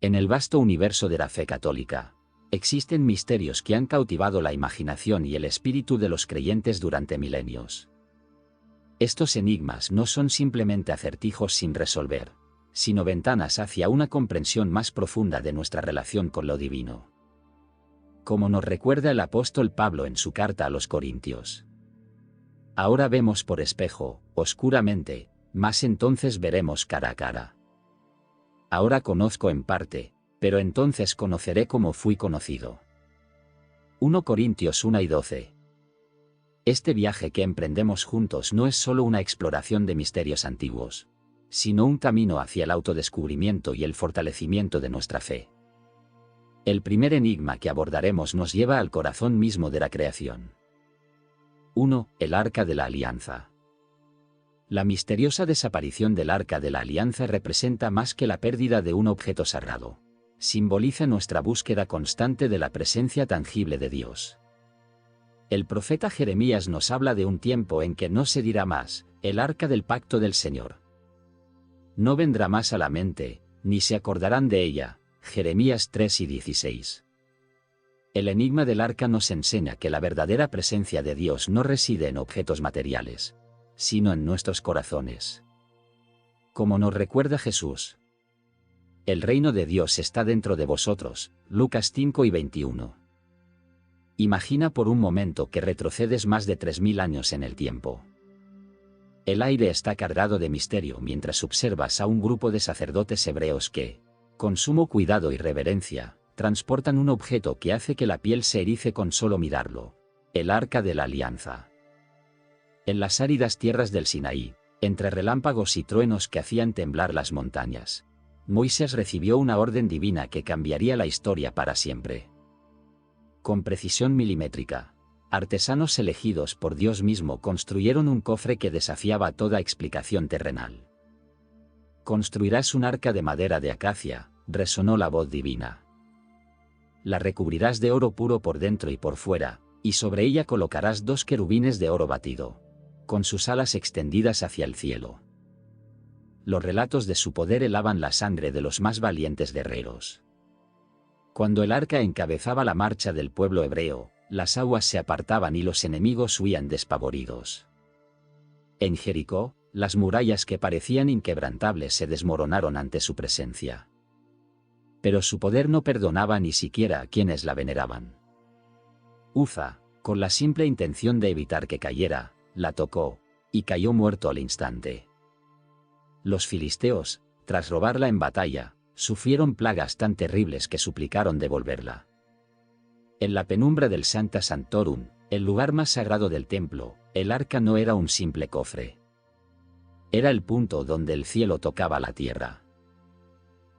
En el vasto universo de la fe católica, existen misterios que han cautivado la imaginación y el espíritu de los creyentes durante milenios. Estos enigmas no son simplemente acertijos sin resolver, sino ventanas hacia una comprensión más profunda de nuestra relación con lo divino. Como nos recuerda el apóstol Pablo en su carta a los Corintios. Ahora vemos por espejo, oscuramente, mas entonces veremos cara a cara. Ahora conozco en parte, pero entonces conoceré como fui conocido. 1 Corintios 1:12. Este viaje que emprendemos juntos no es solo una exploración de misterios antiguos, sino un camino hacia el autodescubrimiento y el fortalecimiento de nuestra fe. El primer enigma que abordaremos nos lleva al corazón mismo de la creación. 1. El Arca de la Alianza. La misteriosa desaparición del Arca de la Alianza representa más que la pérdida de un objeto sagrado. Simboliza nuestra búsqueda constante de la presencia tangible de Dios. El profeta Jeremías nos habla de un tiempo en que no se dirá más, el Arca del Pacto del Señor. No vendrá más a la mente, ni se acordarán de ella. Jeremías 3:16. El enigma del Arca nos enseña que la verdadera presencia de Dios no reside en objetos materiales, sino en nuestros corazones. Como nos recuerda Jesús, el reino de Dios está dentro de vosotros, Lucas 5:21. Imagina por un momento que retrocedes más de 3000 años en el tiempo. El aire está cargado de misterio mientras observas a un grupo de sacerdotes hebreos que, con sumo cuidado y reverencia, transportan un objeto que hace que la piel se erice con solo mirarlo: el Arca de la Alianza. En las áridas tierras del Sinaí, entre relámpagos y truenos que hacían temblar las montañas, Moisés recibió una orden divina que cambiaría la historia para siempre. Con precisión milimétrica, artesanos elegidos por Dios mismo construyeron un cofre que desafiaba toda explicación terrenal. «Construirás un arca de madera de acacia», resonó la voz divina. «La recubrirás de oro puro por dentro y por fuera, y sobre ella colocarás 2 querubines de oro batido, con sus alas extendidas hacia el cielo». Los relatos de su poder helaban la sangre de los más valientes guerreros. Cuando el arca encabezaba la marcha del pueblo hebreo, las aguas se apartaban y los enemigos huían despavoridos. En Jericó, las murallas que parecían inquebrantables se desmoronaron ante su presencia. Pero su poder no perdonaba ni siquiera a quienes la veneraban. Uza, con la simple intención de evitar que cayera, la tocó, y cayó muerto al instante. Los filisteos, tras robarla en batalla, sufrieron plagas tan terribles que suplicaron devolverla. En la penumbra del Sancta Sanctorum, el lugar más sagrado del templo, el arca no era un simple cofre. Era el punto donde el cielo tocaba la tierra.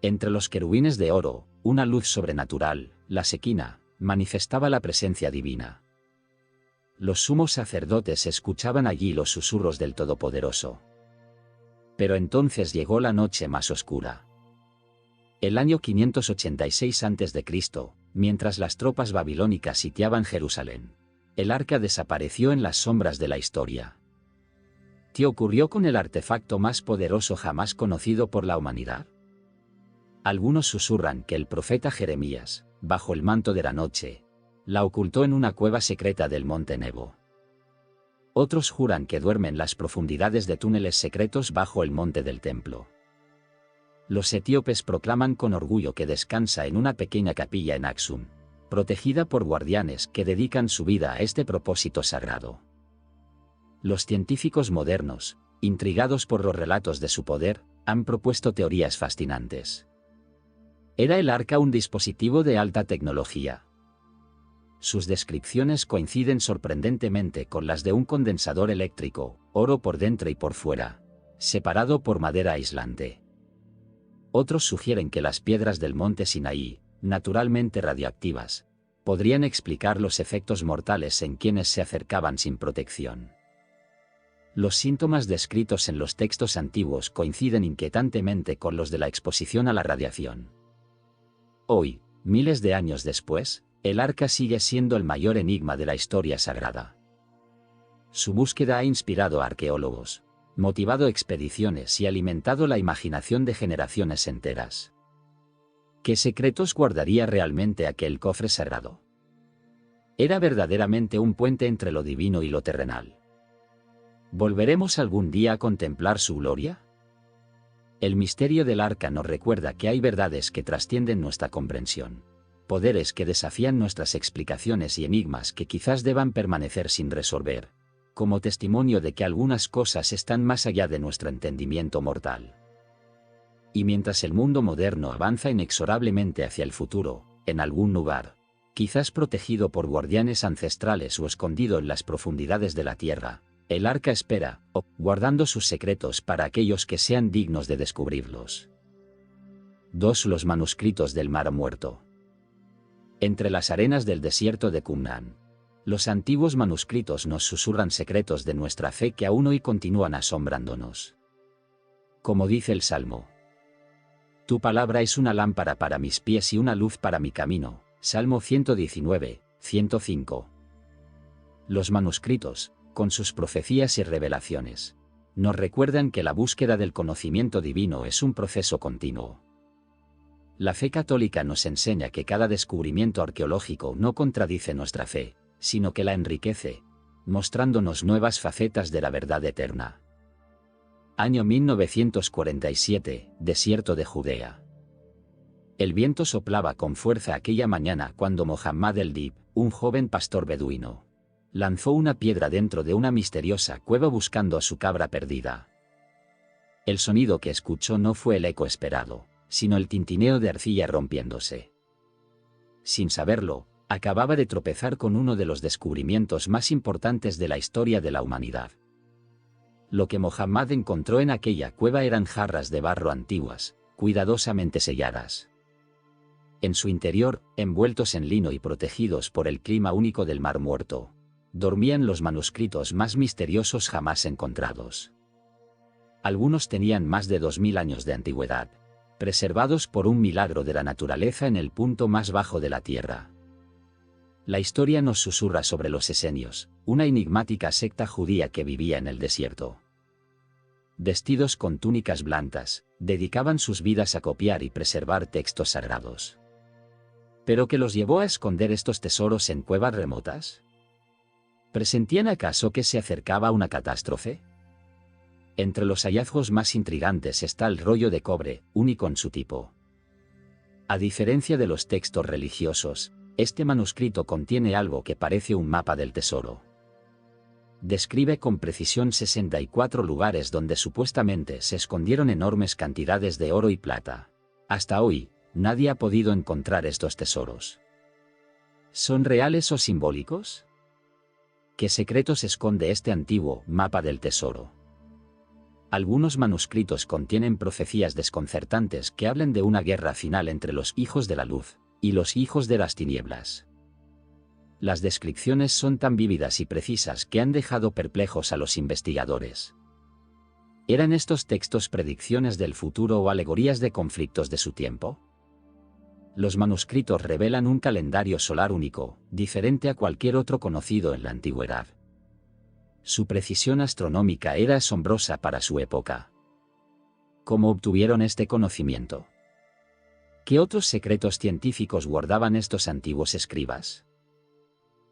Entre los querubines de oro, una luz sobrenatural, la Shequina, manifestaba la presencia divina. Los sumos sacerdotes escuchaban allí los susurros del Todopoderoso. Pero entonces llegó la noche más oscura. El año 586 a.C., mientras las tropas babilónicas sitiaban Jerusalén, el arca desapareció en las sombras de la historia. ¿Qué ocurrió con el artefacto más poderoso jamás conocido por la humanidad? Algunos susurran que el profeta Jeremías, bajo el manto de la noche, la ocultó en una cueva secreta del monte Nebo. Otros juran que duerme en las profundidades de túneles secretos bajo el monte del templo. Los etíopes proclaman con orgullo que descansa en una pequeña capilla en Aksum, protegida por guardianes que dedican su vida a este propósito sagrado. Los científicos modernos, intrigados por los relatos de su poder, han propuesto teorías fascinantes. ¿Era el arca un dispositivo de alta tecnología? Sus descripciones coinciden sorprendentemente con las de un condensador eléctrico, oro por dentro y por fuera, separado por madera aislante. Otros sugieren que las piedras del monte Sinaí, naturalmente radioactivas, podrían explicar los efectos mortales en quienes se acercaban sin protección. Los síntomas descritos en los textos antiguos coinciden inquietantemente con los de la exposición a la radiación. Hoy, miles de años después, el arca sigue siendo el mayor enigma de la historia sagrada. Su búsqueda ha inspirado a arqueólogos, motivado expediciones y alimentado la imaginación de generaciones enteras. ¿Qué secretos guardaría realmente aquel cofre sagrado? Era verdaderamente un puente entre lo divino y lo terrenal. ¿Volveremos algún día a contemplar su gloria? El misterio del arca nos recuerda que hay verdades que trascienden nuestra comprensión, poderes que desafían nuestras explicaciones y enigmas que quizás deban permanecer sin resolver, como testimonio de que algunas cosas están más allá de nuestro entendimiento mortal. Y mientras el mundo moderno avanza inexorablemente hacia el futuro, en algún lugar, quizás protegido por guardianes ancestrales o escondido en las profundidades de la tierra, el arca espera, guardando sus secretos para aquellos que sean dignos de descubrirlos. 2. Los manuscritos del Mar Muerto. Entre las arenas del desierto de Qumran, los antiguos manuscritos nos susurran secretos de nuestra fe que aún hoy continúan asombrándonos. Como dice el Salmo: tu palabra es una lámpara para mis pies y una luz para mi camino. Salmo 119, 105. Los manuscritos, con sus profecías y revelaciones, nos recuerdan que la búsqueda del conocimiento divino es un proceso continuo. La fe católica nos enseña que cada descubrimiento arqueológico no contradice nuestra fe, sino que la enriquece, mostrándonos nuevas facetas de la verdad eterna. Año 1947, desierto de Judea. El viento soplaba con fuerza aquella mañana cuando Mohammad el-Dib, un joven pastor beduino, lanzó una piedra dentro de una misteriosa cueva buscando a su cabra perdida. El sonido que escuchó no fue el eco esperado, sino el tintineo de arcilla rompiéndose. Sin saberlo, acababa de tropezar con uno de los descubrimientos más importantes de la historia de la humanidad. Lo que Mohammad encontró en aquella cueva eran jarras de barro antiguas, cuidadosamente selladas. En su interior, envueltos en lino y protegidos por el clima único del Mar Muerto, dormían los manuscritos más misteriosos jamás encontrados. Algunos tenían más de 2000 años de antigüedad, preservados por un milagro de la naturaleza en el punto más bajo de la tierra. La historia nos susurra sobre los esenios, una enigmática secta judía que vivía en el desierto. Vestidos con túnicas blancas, dedicaban sus vidas a copiar y preservar textos sagrados. ¿Pero qué los llevó a esconder estos tesoros en cuevas remotas? ¿Presentían acaso que se acercaba una catástrofe? Entre los hallazgos más intrigantes está el rollo de cobre, único en su tipo. A diferencia de los textos religiosos, este manuscrito contiene algo que parece un mapa del tesoro. Describe con precisión 64 lugares donde supuestamente se escondieron enormes cantidades de oro y plata. Hasta hoy, nadie ha podido encontrar estos tesoros. ¿Son reales o simbólicos? ¿Qué secretos esconde este antiguo mapa del tesoro? Algunos manuscritos contienen profecías desconcertantes que hablan de una guerra final entre los hijos de la luz y los hijos de las tinieblas. Las descripciones son tan vívidas y precisas que han dejado perplejos a los investigadores. ¿Eran estos textos predicciones del futuro o alegorías de conflictos de su tiempo? Los manuscritos revelan un calendario solar único, diferente a cualquier otro conocido en la antigüedad. Su precisión astronómica era asombrosa para su época. ¿Cómo obtuvieron este conocimiento? ¿Qué otros secretos científicos guardaban estos antiguos escribas?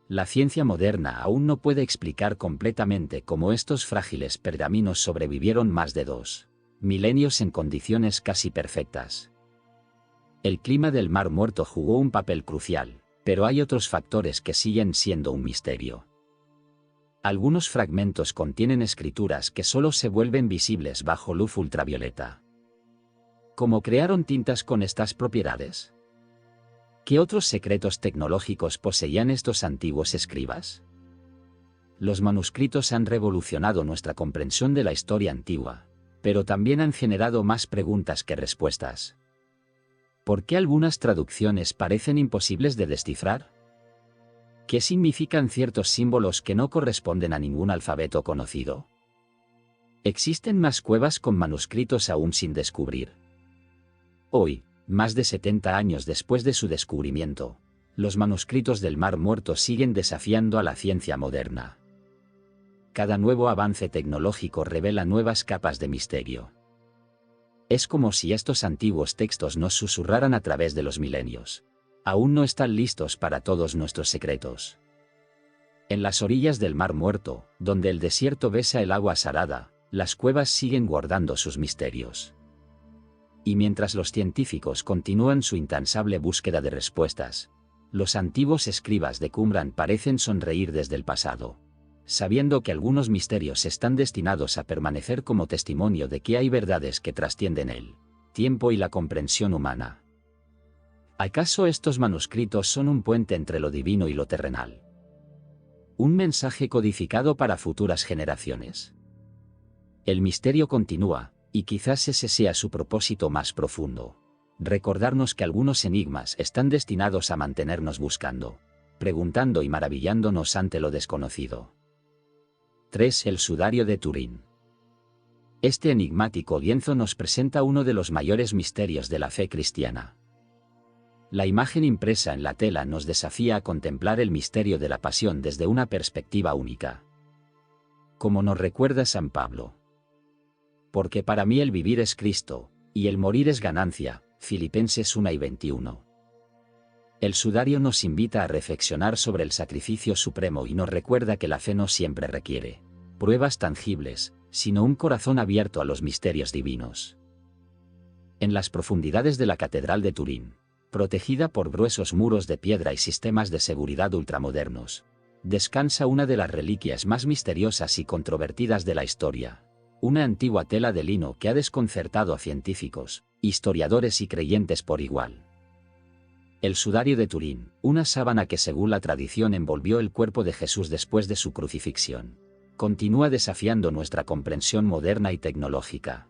La ciencia moderna aún no puede explicar completamente cómo estos frágiles pergaminos sobrevivieron más de 2 milenios en condiciones casi perfectas. El clima del Mar Muerto jugó un papel crucial, pero hay otros factores que siguen siendo un misterio. Algunos fragmentos contienen escrituras que solo se vuelven visibles bajo luz ultravioleta. ¿Cómo crearon tintas con estas propiedades? ¿Qué otros secretos tecnológicos poseían estos antiguos escribas? Los manuscritos han revolucionado nuestra comprensión de la historia antigua, pero también han generado más preguntas que respuestas. ¿Por qué algunas traducciones parecen imposibles de descifrar? ¿Qué significan ciertos símbolos que no corresponden a ningún alfabeto conocido? ¿Existen más cuevas con manuscritos aún sin descubrir? Hoy, más de 70 años después de su descubrimiento, los manuscritos del Mar Muerto siguen desafiando a la ciencia moderna. Cada nuevo avance tecnológico revela nuevas capas de misterio. Es como si estos antiguos textos nos susurraran a través de los milenios. Aún no están listos para todos nuestros secretos. En las orillas del Mar Muerto, donde el desierto besa el agua salada, las cuevas siguen guardando sus misterios. Y mientras los científicos continúan su incansable búsqueda de respuestas, los antiguos escribas de Qumran parecen sonreír desde el pasado, sabiendo que algunos misterios están destinados a permanecer como testimonio de que hay verdades que trascienden el tiempo y la comprensión humana. ¿Acaso estos manuscritos son un puente entre lo divino y lo terrenal? ¿Un mensaje codificado para futuras generaciones? El misterio continúa, y quizás ese sea su propósito más profundo. Recordarnos que algunos enigmas están destinados a mantenernos buscando, preguntando y maravillándonos ante lo desconocido. 3. El sudario de Turín. Este enigmático lienzo nos presenta uno de los mayores misterios de la fe cristiana. La imagen impresa en la tela nos desafía a contemplar el misterio de la pasión desde una perspectiva única. Como nos recuerda San Pablo. Porque para mí el vivir es Cristo, y el morir es ganancia, Filipenses 1:21. El sudario nos invita a reflexionar sobre el sacrificio supremo y nos recuerda que la fe no siempre requiere pruebas tangibles, sino un corazón abierto a los misterios divinos. En las profundidades de la Catedral de Turín, protegida por gruesos muros de piedra y sistemas de seguridad ultramodernos, descansa una de las reliquias más misteriosas y controvertidas de la historia. Una antigua tela de lino que ha desconcertado a científicos, historiadores y creyentes por igual. El sudario de Turín, una sábana que según la tradición envolvió el cuerpo de Jesús después de su crucifixión, continúa desafiando nuestra comprensión moderna y tecnológica.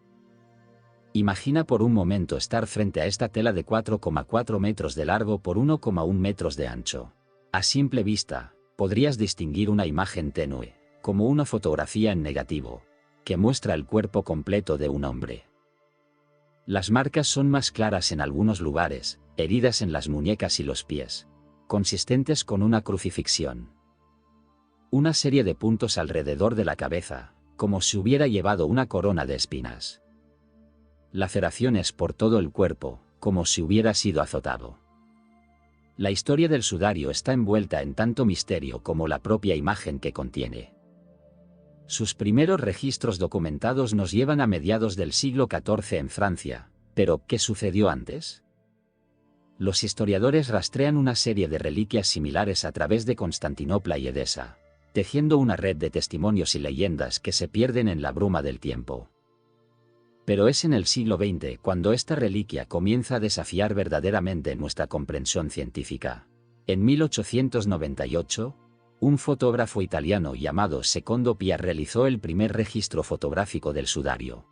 Imagina por un momento estar frente a esta tela de 4,4 metros de largo por 1,1 metros de ancho. A simple vista, podrías distinguir una imagen tenue, como una fotografía en negativo, que muestra el cuerpo completo de un hombre. Las marcas son más claras en algunos lugares, heridas en las muñecas y los pies, consistentes con una crucifixión. Una serie de puntos alrededor de la cabeza, como si hubiera llevado una corona de espinas. Laceraciones por todo el cuerpo, como si hubiera sido azotado. La historia del sudario está envuelta en tanto misterio como la propia imagen que contiene. Sus primeros registros documentados nos llevan a mediados del siglo XIV en Francia, pero ¿qué sucedió antes? Los historiadores rastrean una serie de reliquias similares a través de Constantinopla y Edesa, tejiendo una red de testimonios y leyendas que se pierden en la bruma del tiempo. Pero es en el siglo XX cuando esta reliquia comienza a desafiar verdaderamente nuestra comprensión científica. En 1898, un fotógrafo italiano llamado Secondo Pia realizó el primer registro fotográfico del sudario.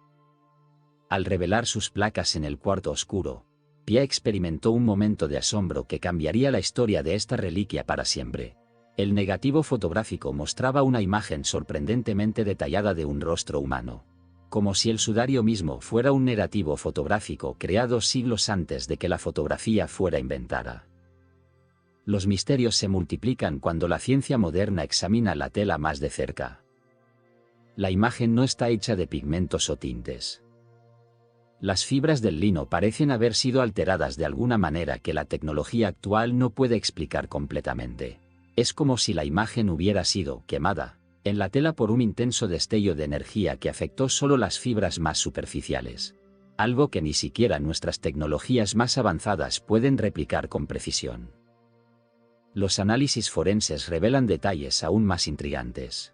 Al revelar sus placas en el cuarto oscuro, Pia experimentó un momento de asombro que cambiaría la historia de esta reliquia para siempre. El negativo fotográfico mostraba una imagen sorprendentemente detallada de un rostro humano, como si el sudario mismo fuera un negativo fotográfico creado siglos antes de que la fotografía fuera inventada. Los misterios se multiplican cuando la ciencia moderna examina la tela más de cerca. La imagen no está hecha de pigmentos o tintes. Las fibras del lino parecen haber sido alteradas de alguna manera que la tecnología actual no puede explicar completamente. Es como si la imagen hubiera sido quemada en la tela por un intenso destello de energía que afectó solo las fibras más superficiales, algo que ni siquiera nuestras tecnologías más avanzadas pueden replicar con precisión. Los análisis forenses revelan detalles aún más intrigantes.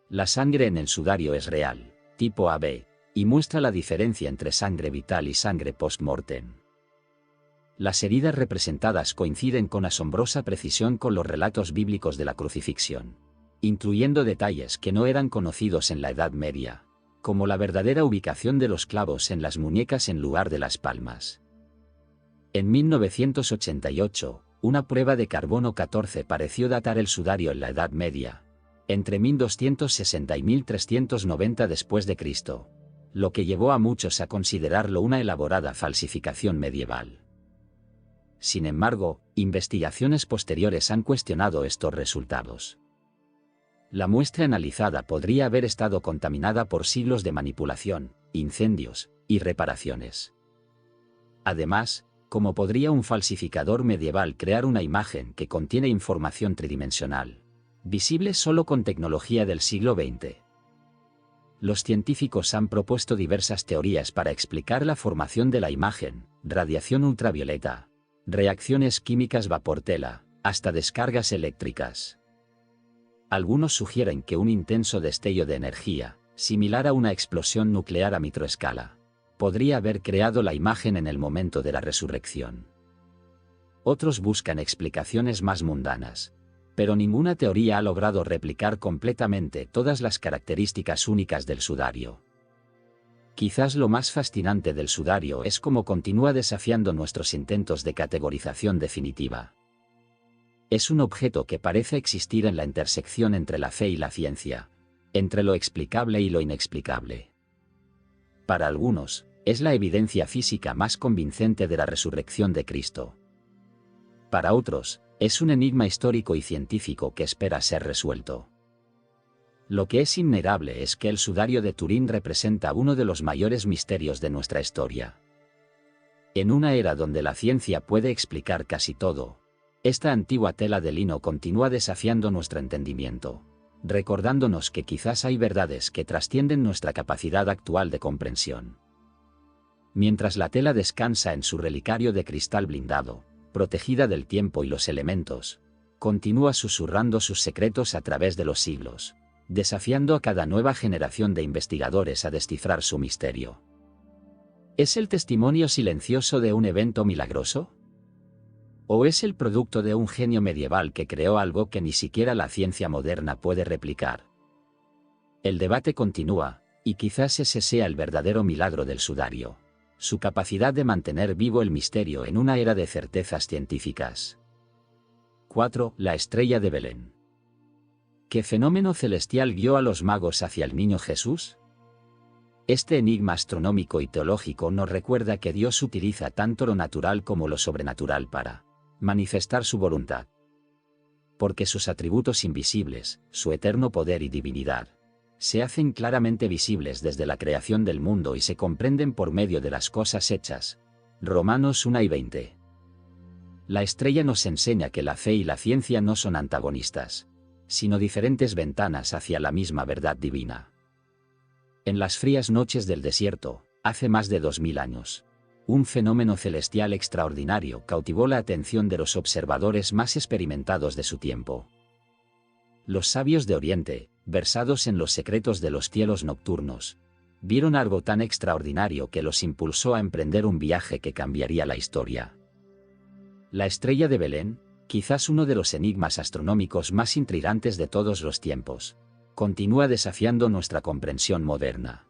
La sangre en el sudario es real, tipo AB, y muestra la diferencia entre sangre vital y sangre post-mortem. Las heridas representadas coinciden con asombrosa precisión con los relatos bíblicos de la crucifixión, incluyendo detalles que no eran conocidos en la Edad Media, como la verdadera ubicación de los clavos en las muñecas en lugar de las palmas. En 1988, una prueba de carbono 14 pareció datar el sudario en la Edad Media, entre 1260 y 1390 después de Cristo, lo que llevó a muchos a considerarlo una elaborada falsificación medieval. Sin embargo, investigaciones posteriores han cuestionado estos resultados. La muestra analizada podría haber estado contaminada por siglos de manipulación, incendios, y reparaciones. Además, ¿cómo podría un falsificador medieval crear una imagen que contiene información tridimensional, visible solo con tecnología del siglo XX? Los científicos han propuesto diversas teorías para explicar la formación de la imagen: radiación ultravioleta, reacciones químicas vapor-tela, hasta descargas eléctricas. Algunos sugieren que un intenso destello de energía, similar a una explosión nuclear a microescala, podría haber creado la imagen en el momento de la resurrección. Otros buscan explicaciones más mundanas, pero ninguna teoría ha logrado replicar completamente todas las características únicas del sudario. Quizás lo más fascinante del sudario es cómo continúa desafiando nuestros intentos de categorización definitiva. Es un objeto que parece existir en la intersección entre la fe y la ciencia, entre lo explicable y lo inexplicable. Para algunos, es la evidencia física más convincente de la resurrección de Cristo. Para otros, es un enigma histórico y científico que espera ser resuelto. Lo que es innegable es que el sudario de Turín representa uno de los mayores misterios de nuestra historia. En una era donde la ciencia puede explicar casi todo, esta antigua tela de lino continúa desafiando nuestro entendimiento, recordándonos que quizás hay verdades que trascienden nuestra capacidad actual de comprensión. Mientras la tela descansa en su relicario de cristal blindado, protegida del tiempo y los elementos, continúa susurrando sus secretos a través de los siglos, desafiando a cada nueva generación de investigadores a descifrar su misterio. ¿Es el testimonio silencioso de un evento milagroso? ¿O es el producto de un genio medieval que creó algo que ni siquiera la ciencia moderna puede replicar? El debate continúa, y quizás ese sea el verdadero milagro del sudario: su capacidad de mantener vivo el misterio en una era de certezas científicas. 4. La estrella de Belén. ¿Qué fenómeno celestial guió a los magos hacia el niño Jesús? Este enigma astronómico y teológico nos recuerda que Dios utiliza tanto lo natural como lo sobrenatural para manifestar su voluntad. Porque sus atributos invisibles, su eterno poder y divinidad, se hacen claramente visibles desde la creación del mundo y se comprenden por medio de las cosas hechas. Romanos 1 y 20. La estrella nos enseña que la fe y la ciencia no son antagonistas, sino diferentes ventanas hacia la misma verdad divina. En las frías noches del desierto, hace más de 2000 años, un fenómeno celestial extraordinario cautivó la atención de los observadores más experimentados de su tiempo. Los sabios de Oriente, versados en los secretos de los cielos nocturnos, vieron algo tan extraordinario que los impulsó a emprender un viaje que cambiaría la historia. La estrella de Belén, quizás uno de los enigmas astronómicos más intrigantes de todos los tiempos, continúa desafiando nuestra comprensión moderna.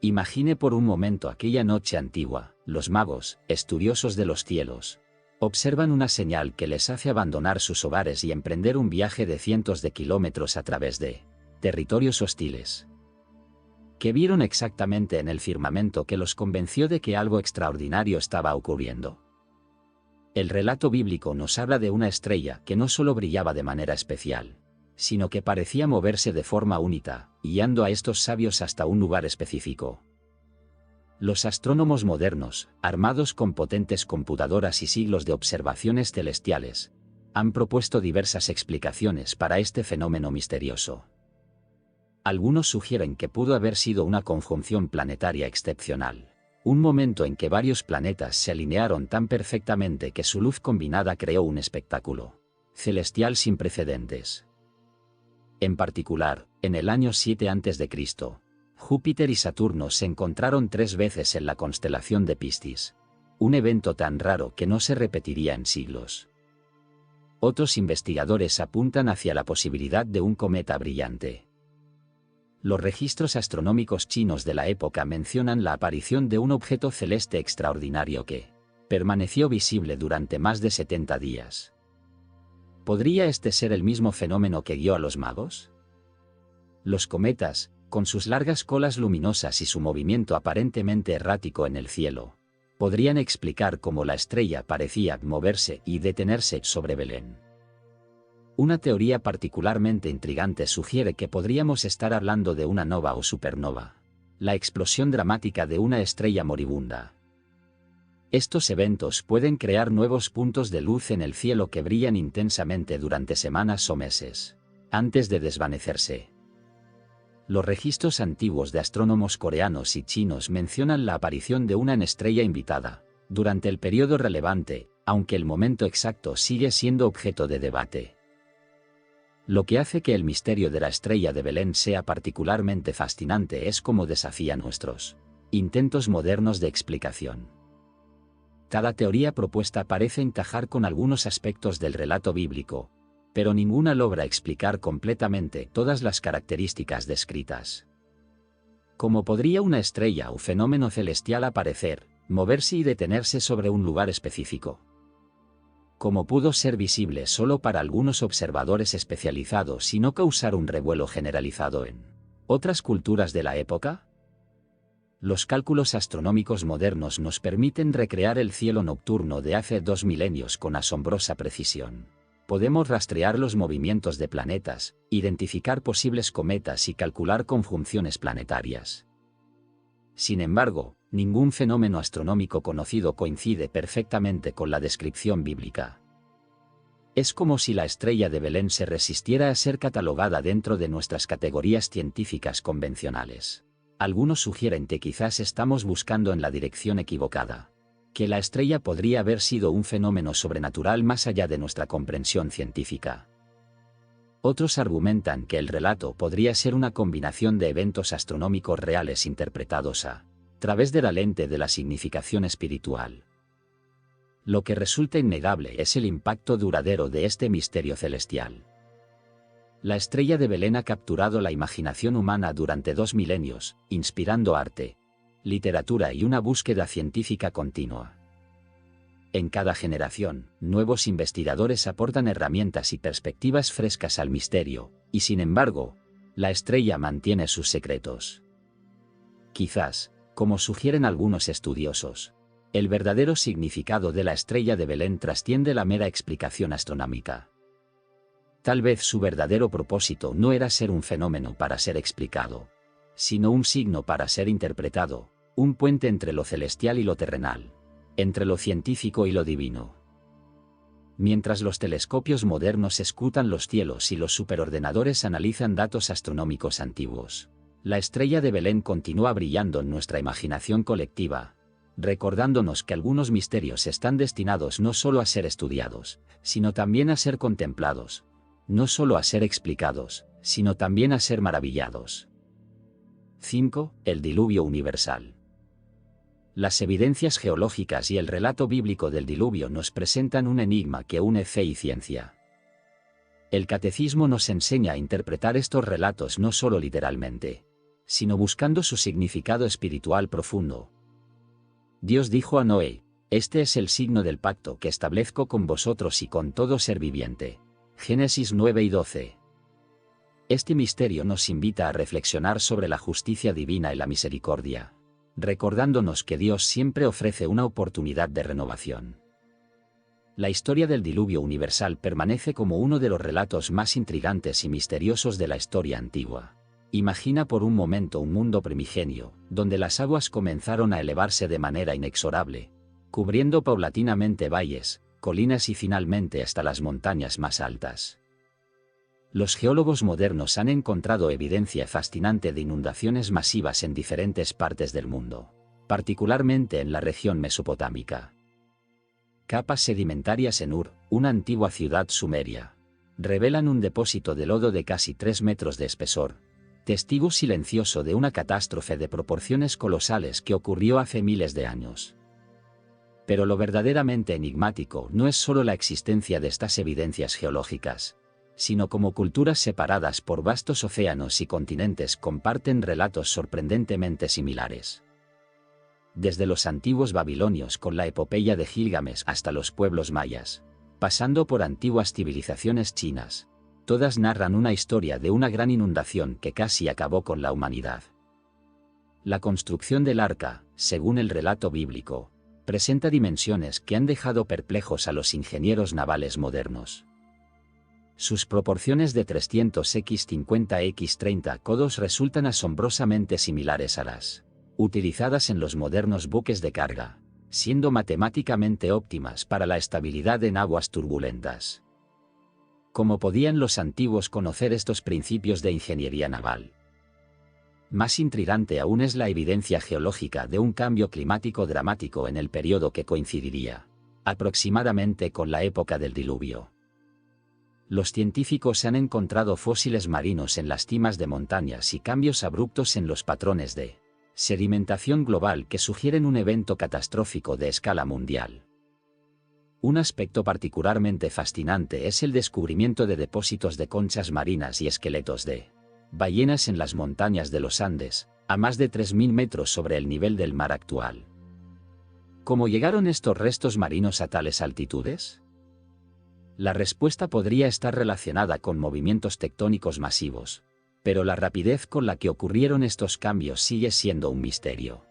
Imagine por un momento aquella noche antigua: los magos, estudiosos de los cielos, observan una señal que les hace abandonar sus hogares y emprender un viaje de cientos de kilómetros a través de territorios hostiles. ¿Qué vieron exactamente en el firmamento que los convenció de que algo extraordinario estaba ocurriendo? El relato bíblico nos habla de una estrella que no solo brillaba de manera especial, sino que parecía moverse de forma única, guiando a estos sabios hasta un lugar específico. Los astrónomos modernos, armados con potentes computadoras y siglos de observaciones celestiales, han propuesto diversas explicaciones para este fenómeno misterioso. Algunos sugieren que pudo haber sido una conjunción planetaria excepcional, un momento en que varios planetas se alinearon tan perfectamente que su luz combinada creó un espectáculo celestial sin precedentes. En particular, en el año 7 a.C., Júpiter y Saturno se encontraron 3 veces en la constelación de Piscis, un evento tan raro que no se repetiría en siglos. Otros investigadores apuntan hacia la posibilidad de un cometa brillante. Los registros astronómicos chinos de la época mencionan la aparición de un objeto celeste extraordinario que permaneció visible durante más de 70 días. ¿Podría este ser el mismo fenómeno que guió a los magos? Los cometas, con sus largas colas luminosas y su movimiento aparentemente errático en el cielo, podrían explicar cómo la estrella parecía moverse y detenerse sobre Belén. Una teoría particularmente intrigante sugiere que podríamos estar hablando de una nova o supernova, la explosión dramática de una estrella moribunda. Estos eventos pueden crear nuevos puntos de luz en el cielo que brillan intensamente durante semanas o meses, antes de desvanecerse. Los registros antiguos de astrónomos coreanos y chinos mencionan la aparición de una estrella invitada, durante el periodo relevante, aunque el momento exacto sigue siendo objeto de debate. Lo que hace que el misterio de la estrella de Belén sea particularmente fascinante es cómo desafía nuestros intentos modernos de explicación. Cada teoría propuesta parece encajar con algunos aspectos del relato bíblico, pero ninguna logra explicar completamente todas las características descritas. ¿Cómo podría una estrella o fenómeno celestial aparecer, moverse y detenerse sobre un lugar específico? ¿Cómo pudo ser visible solo para algunos observadores especializados y no causar un revuelo generalizado en otras culturas de la época? Los cálculos astronómicos modernos nos permiten recrear el cielo nocturno de hace 2 milenios con asombrosa precisión. Podemos rastrear los movimientos de planetas, identificar posibles cometas y calcular conjunciones planetarias. Sin embargo, ningún fenómeno astronómico conocido coincide perfectamente con la descripción bíblica. Es como si la estrella de Belén se resistiera a ser catalogada dentro de nuestras categorías científicas convencionales. Algunos sugieren que quizás estamos buscando en la dirección equivocada, que la estrella podría haber sido un fenómeno sobrenatural más allá de nuestra comprensión científica. Otros argumentan que el relato podría ser una combinación de eventos astronómicos reales interpretados a través de la lente de la significación espiritual. Lo que resulta innegable es el impacto duradero de este misterio celestial. La estrella de Belén ha capturado la imaginación humana durante 2 milenios, inspirando arte, literatura y una búsqueda científica continua. En cada generación, nuevos investigadores aportan herramientas y perspectivas frescas al misterio, y sin embargo, la estrella mantiene sus secretos. Quizás, como sugieren algunos estudiosos, el verdadero significado de la estrella de Belén trasciende la mera explicación astronómica. Tal vez su verdadero propósito no era ser un fenómeno para ser explicado, sino un signo para ser interpretado, un puente entre lo celestial y lo terrenal, entre lo científico y lo divino. Mientras los telescopios modernos escrutan los cielos y los superordenadores analizan datos astronómicos antiguos, la estrella de Belén continúa brillando en nuestra imaginación colectiva, recordándonos que algunos misterios están destinados no solo a ser estudiados, sino también a ser contemplados, no solo a ser explicados, sino también a ser maravillados. 5. El diluvio universal. Las evidencias geológicas y el relato bíblico del diluvio nos presentan un enigma que une fe y ciencia. El catecismo nos enseña a interpretar estos relatos no solo literalmente, sino buscando su significado espiritual profundo. Dios dijo a Noé: "Este es el signo del pacto que establezco con vosotros y con todo ser viviente". Génesis 9 y 12. Este misterio nos invita a reflexionar sobre la justicia divina y la misericordia, recordándonos que Dios siempre ofrece una oportunidad de renovación. La historia del diluvio universal permanece como uno de los relatos más intrigantes y misteriosos de la historia antigua. Imagina por un momento un mundo primigenio, donde las aguas comenzaron a elevarse de manera inexorable, cubriendo paulatinamente valles, colinas y finalmente hasta las montañas más altas. Los geólogos modernos han encontrado evidencia fascinante de inundaciones masivas en diferentes partes del mundo, particularmente en la región mesopotámica. Capas sedimentarias en Ur, una antigua ciudad sumeria, revelan un depósito de lodo de casi 3 metros de espesor, testigo silencioso de una catástrofe de proporciones colosales que ocurrió hace miles de años. Pero lo verdaderamente enigmático no es solo la existencia de estas evidencias geológicas, sino como culturas separadas por vastos océanos y continentes comparten relatos sorprendentemente similares. Desde los antiguos babilonios con la epopeya de Gilgamesh hasta los pueblos mayas, pasando por antiguas civilizaciones chinas, todas narran una historia de una gran inundación que casi acabó con la humanidad. La construcción del arca, según el relato bíblico, presenta dimensiones que han dejado perplejos a los ingenieros navales modernos. Sus proporciones de 300x50x30 codos resultan asombrosamente similares a las utilizadas en los modernos buques de carga, siendo matemáticamente óptimas para la estabilidad en aguas turbulentas. ¿Cómo podían los antiguos conocer estos principios de ingeniería naval? Más intrigante aún es la evidencia geológica de un cambio climático dramático en el periodo que coincidiría aproximadamente con la época del diluvio. Los científicos han encontrado fósiles marinos en las cimas de montañas y cambios abruptos en los patrones de sedimentación global que sugieren un evento catastrófico de escala mundial. Un aspecto particularmente fascinante es el descubrimiento de depósitos de conchas marinas y esqueletos de ballenas en las montañas de los Andes, a más de 3.000 metros sobre el nivel del mar actual. ¿Cómo llegaron estos restos marinos a tales altitudes? La respuesta podría estar relacionada con movimientos tectónicos masivos, pero la rapidez con la que ocurrieron estos cambios sigue siendo un misterio.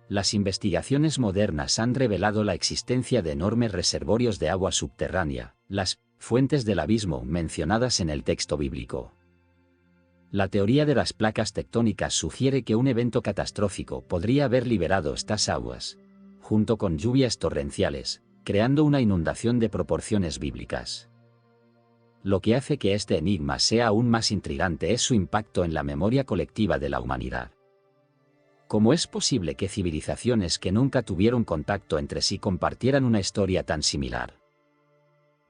Las investigaciones modernas han revelado la existencia de enormes reservorios de agua subterránea, las fuentes del abismo mencionadas en el texto bíblico. La teoría de las placas tectónicas sugiere que un evento catastrófico podría haber liberado estas aguas, junto con lluvias torrenciales, creando una inundación de proporciones bíblicas. Lo que hace que este enigma sea aún más intrigante es su impacto en la memoria colectiva de la humanidad. ¿Cómo es posible que civilizaciones que nunca tuvieron contacto entre sí compartieran una historia tan similar?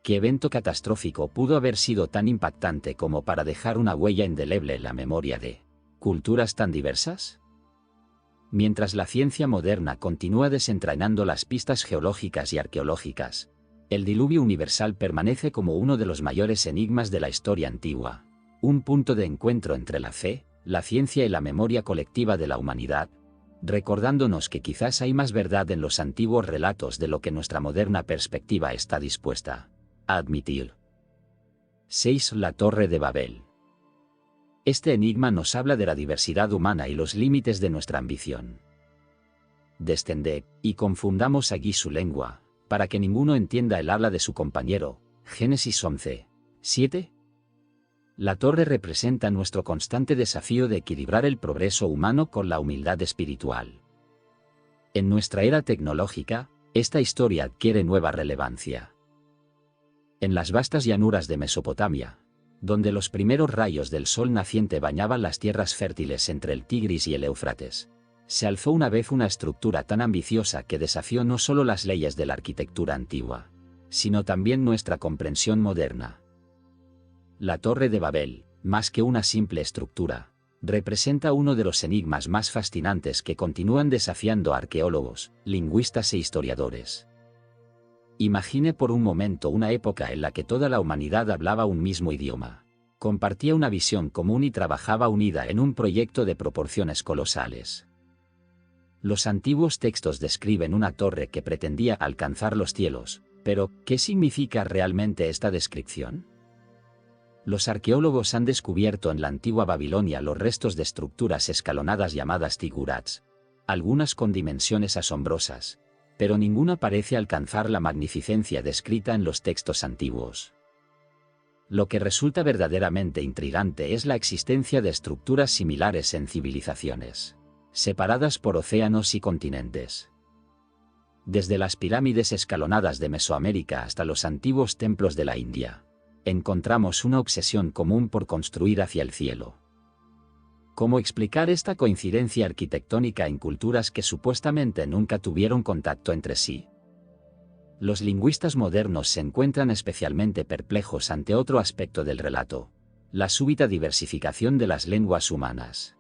¿Qué evento catastrófico pudo haber sido tan impactante como para dejar una huella indeleble en la memoria de culturas tan diversas? Mientras la ciencia moderna continúa desentrañando las pistas geológicas y arqueológicas, el diluvio universal permanece como uno de los mayores enigmas de la historia antigua, un punto de encuentro entre la fe, la ciencia y la memoria colectiva de la humanidad, recordándonos que quizás hay más verdad en los antiguos relatos de lo que nuestra moderna perspectiva está dispuesta a admitir. 6. La Torre de Babel. Este enigma nos habla de la diversidad humana y los límites de nuestra ambición. Descended, y confundamos allí su lengua, para que ninguno entienda el habla de su compañero. Génesis 11, 7. La torre representa nuestro constante desafío de equilibrar el progreso humano con la humildad espiritual. En nuestra era tecnológica, esta historia adquiere nueva relevancia. En las vastas llanuras de Mesopotamia, donde los primeros rayos del sol naciente bañaban las tierras fértiles entre el Tigris y el Éufrates, se alzó una vez una estructura tan ambiciosa que desafió no solo las leyes de la arquitectura antigua, sino también nuestra comprensión moderna. La Torre de Babel, más que una simple estructura, representa uno de los enigmas más fascinantes que continúan desafiando a arqueólogos, lingüistas e historiadores. Imagine por un momento una época en la que toda la humanidad hablaba un mismo idioma, compartía una visión común y trabajaba unida en un proyecto de proporciones colosales. Los antiguos textos describen una torre que pretendía alcanzar los cielos, pero ¿qué significa realmente esta descripción? Los arqueólogos han descubierto en la antigua Babilonia los restos de estructuras escalonadas llamadas zigurats, algunas con dimensiones asombrosas, pero ninguna parece alcanzar la magnificencia descrita en los textos antiguos. Lo que resulta verdaderamente intrigante es la existencia de estructuras similares en civilizaciones, separadas por océanos y continentes. Desde las pirámides escalonadas de Mesoamérica hasta los antiguos templos de la India, encontramos una obsesión común por construir hacia el cielo. ¿Cómo explicar esta coincidencia arquitectónica en culturas que supuestamente nunca tuvieron contacto entre sí? Los lingüistas modernos se encuentran especialmente perplejos ante otro aspecto del relato: la súbita diversificación de las lenguas humanas.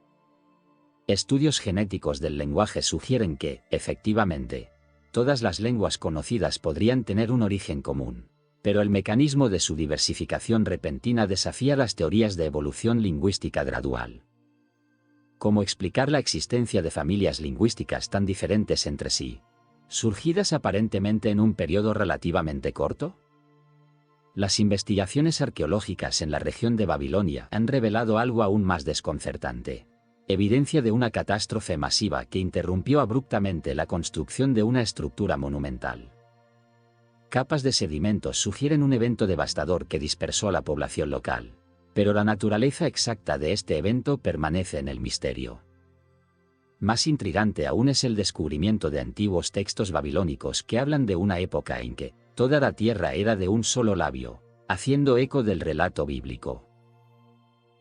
Estudios genéticos del lenguaje sugieren que, efectivamente, todas las lenguas conocidas podrían tener un origen común, pero el mecanismo de su diversificación repentina desafía las teorías de evolución lingüística gradual. ¿Cómo explicar la existencia de familias lingüísticas tan diferentes entre sí, surgidas aparentemente en un periodo relativamente corto? Las investigaciones arqueológicas en la región de Babilonia han revelado algo aún más desconcertante: evidencia de una catástrofe masiva que interrumpió abruptamente la construcción de una estructura monumental. capas de sedimentos sugieren un evento devastador que dispersó a la población local, pero la naturaleza exacta de este evento permanece en el misterio. Más intrigante aún es el descubrimiento de antiguos textos babilónicos que hablan de una época en que toda la tierra era de un solo labio, haciendo eco del relato bíblico.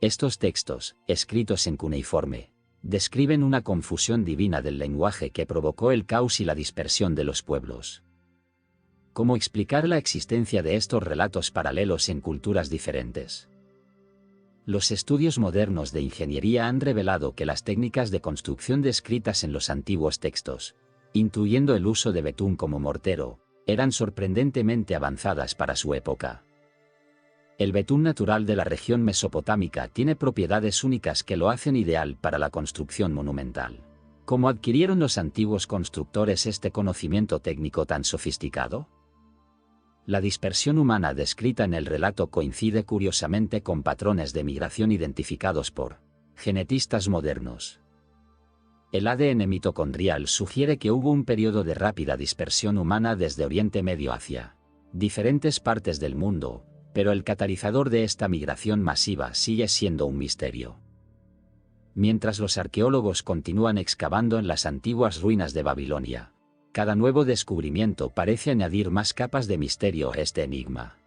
Estos textos, escritos en cuneiforme, describen una confusión divina del lenguaje que provocó el caos y la dispersión de los pueblos. ¿Cómo explicar la existencia de estos relatos paralelos en culturas diferentes? Los estudios modernos de ingeniería han revelado que las técnicas de construcción descritas en los antiguos textos, incluyendo el uso de betún como mortero, eran sorprendentemente avanzadas para su época. El betún natural de la región mesopotámica tiene propiedades únicas que lo hacen ideal para la construcción monumental. ¿Cómo adquirieron los antiguos constructores este conocimiento técnico tan sofisticado? La dispersión humana descrita en el relato coincide curiosamente con patrones de migración identificados por genetistas modernos. El ADN mitocondrial sugiere que hubo un periodo de rápida dispersión humana desde Oriente Medio hacia diferentes partes del mundo, pero el catalizador de esta migración masiva sigue siendo un misterio. Mientras los arqueólogos continúan excavando en las antiguas ruinas de Babilonia, cada nuevo descubrimiento parece añadir más capas de misterio a este enigma.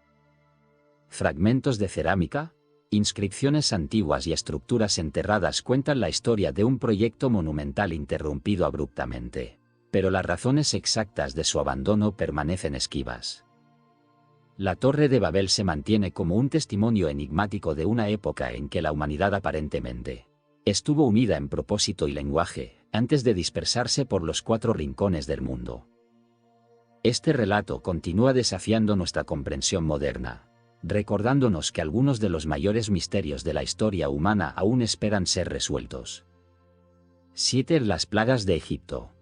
Fragmentos de cerámica, inscripciones antiguas y estructuras enterradas cuentan la historia de un proyecto monumental interrumpido abruptamente, pero las razones exactas de su abandono permanecen esquivas. La Torre de Babel se mantiene como un testimonio enigmático de una época en que la humanidad aparentemente estuvo unida en propósito y lenguaje, antes de dispersarse por los 4 rincones del mundo. Este relato continúa desafiando nuestra comprensión moderna, recordándonos que algunos de los mayores misterios de la historia humana aún esperan ser resueltos. 7. Las plagas de Egipto.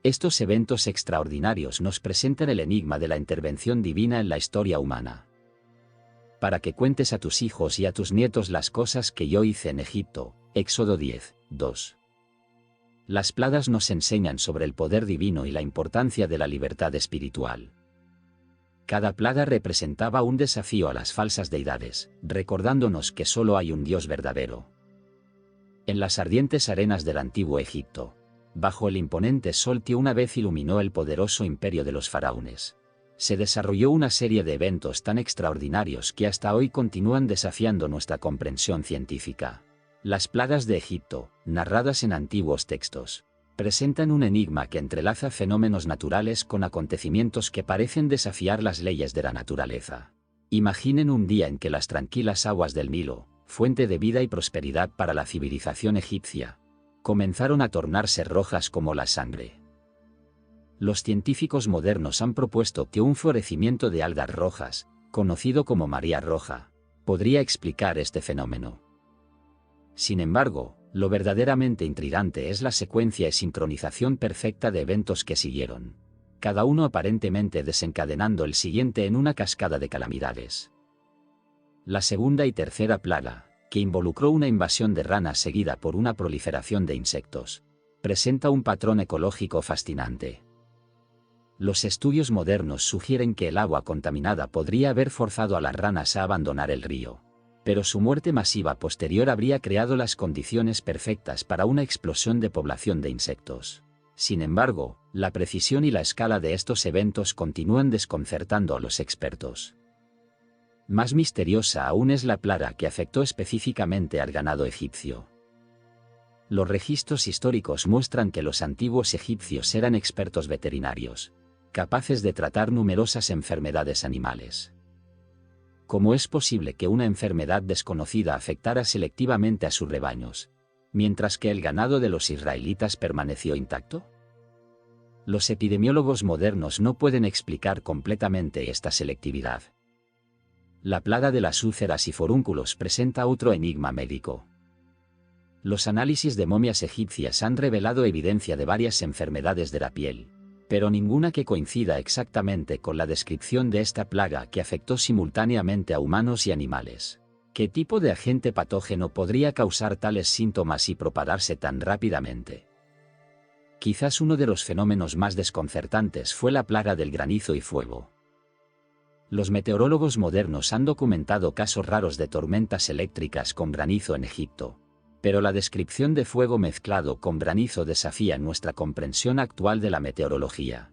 Estos eventos extraordinarios nos presentan el enigma de la intervención divina en la historia humana. Para que cuentes a tus hijos y a tus nietos las cosas que yo hice en Egipto, Éxodo 10, 2. Las plagas nos enseñan sobre el poder divino y la importancia de la libertad espiritual. Cada plaga representaba un desafío a las falsas deidades, recordándonos que solo hay un Dios verdadero. En las ardientes arenas del antiguo Egipto, bajo el imponente sol que una vez iluminó el poderoso imperio de los faraones, se desarrolló una serie de eventos tan extraordinarios que hasta hoy continúan desafiando nuestra comprensión científica. Las plagas de Egipto, narradas en antiguos textos, presentan un enigma que entrelaza fenómenos naturales con acontecimientos que parecen desafiar las leyes de la naturaleza. Imaginen un día en que las tranquilas aguas del Nilo, fuente de vida y prosperidad para la civilización egipcia, comenzaron a tornarse rojas como la sangre. Los científicos modernos han propuesto que un florecimiento de algas rojas, conocido como María Roja, podría explicar este fenómeno. Sin embargo, lo verdaderamente intrigante es la secuencia y sincronización perfecta de eventos que siguieron, cada uno aparentemente desencadenando el siguiente en una cascada de calamidades. La segunda y tercera plaga, que involucró una invasión de ranas seguida por una proliferación de insectos, presenta un patrón ecológico fascinante. Los estudios modernos sugieren que el agua contaminada podría haber forzado a las ranas a abandonar el río, pero su muerte masiva posterior habría creado las condiciones perfectas para una explosión de población de insectos. Sin embargo, la precisión y la escala de estos eventos continúan desconcertando a los expertos. Más misteriosa aún es la plaga que afectó específicamente al ganado egipcio. Los registros históricos muestran que los antiguos egipcios eran expertos veterinarios, capaces de tratar numerosas enfermedades animales. ¿Cómo es posible que una enfermedad desconocida afectara selectivamente a sus rebaños, mientras que el ganado de los israelitas permaneció intacto? Los epidemiólogos modernos no pueden explicar completamente esta selectividad. La plaga de las úlceras y forúnculos presenta otro enigma médico. Los análisis de momias egipcias han revelado evidencia de varias enfermedades de la piel, pero ninguna que coincida exactamente con la descripción de esta plaga que afectó simultáneamente a humanos y animales. ¿Qué tipo de agente patógeno podría causar tales síntomas y propagarse tan rápidamente? Quizás uno de los fenómenos más desconcertantes fue la plaga del granizo y fuego. Los meteorólogos modernos han documentado casos raros de tormentas eléctricas con granizo en Egipto, pero la descripción de fuego mezclado con granizo desafía nuestra comprensión actual de la meteorología.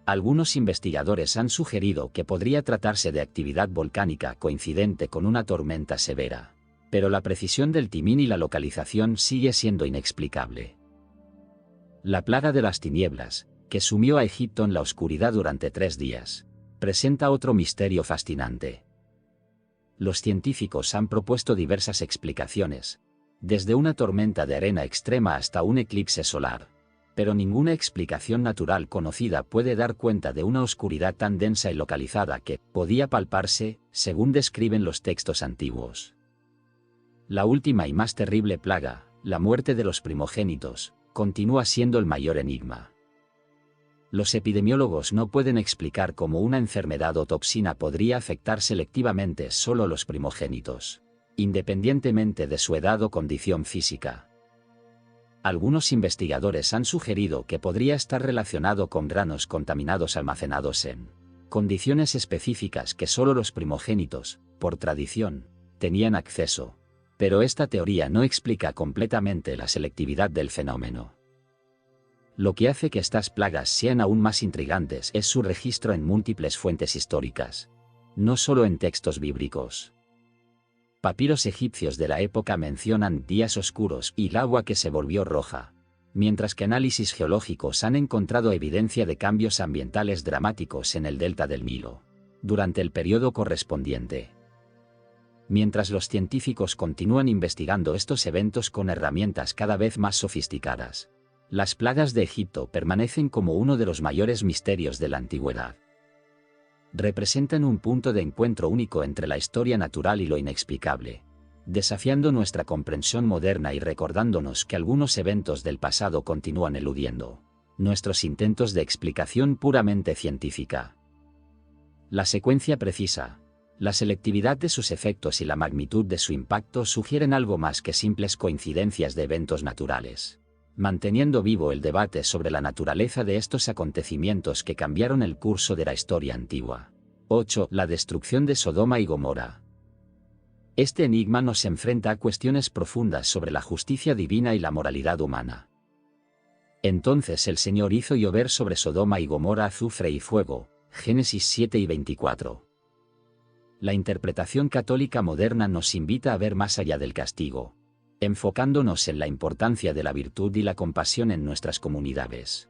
Algunos investigadores han sugerido que podría tratarse de actividad volcánica coincidente con una tormenta severa, pero la precisión del timing y la localización sigue siendo inexplicable. La plaga de las tinieblas, que sumió a Egipto en la oscuridad durante 3 días, presenta otro misterio fascinante. Los científicos han propuesto diversas explicaciones, desde una tormenta de arena extrema hasta un eclipse solar, pero ninguna explicación natural conocida puede dar cuenta de una oscuridad tan densa y localizada que podía palparse, según describen los textos antiguos. La última y más terrible plaga, la muerte de los primogénitos, continúa siendo el mayor enigma. Los epidemiólogos no pueden explicar cómo una enfermedad o toxina podría afectar selectivamente solo a los primogénitos, independientemente de su edad o condición física. Algunos investigadores han sugerido que podría estar relacionado con granos contaminados almacenados en condiciones específicas que solo los primogénitos, por tradición, tenían acceso, pero esta teoría no explica completamente la selectividad del fenómeno. Lo que hace que estas plagas sean aún más intrigantes es su registro en múltiples fuentes históricas, no solo en textos bíblicos. Papiros egipcios de la época mencionan días oscuros y el agua que se volvió roja, mientras que análisis geológicos han encontrado evidencia de cambios ambientales dramáticos en el delta del Nilo, durante el periodo correspondiente. Mientras los científicos continúan investigando estos eventos con herramientas cada vez más sofisticadas, las plagas de Egipto permanecen como uno de los mayores misterios de la antigüedad. Representan un punto de encuentro único entre la historia natural y lo inexplicable, desafiando nuestra comprensión moderna y recordándonos que algunos eventos del pasado continúan eludiendo nuestros intentos de explicación puramente científica. La secuencia precisa, la selectividad de sus efectos y la magnitud de su impacto sugieren algo más que simples coincidencias de eventos naturales, manteniendo vivo el debate sobre la naturaleza de estos acontecimientos que cambiaron el curso de la historia antigua. 8. La destrucción de Sodoma y Gomorra. Este enigma nos enfrenta a cuestiones profundas sobre la justicia divina y la moralidad humana. Entonces el Señor hizo llover sobre Sodoma y Gomorra azufre y fuego, Génesis 7 y 24. La interpretación católica moderna nos invita a ver más allá del castigo, enfocándonos en la importancia de la virtud y la compasión en nuestras comunidades.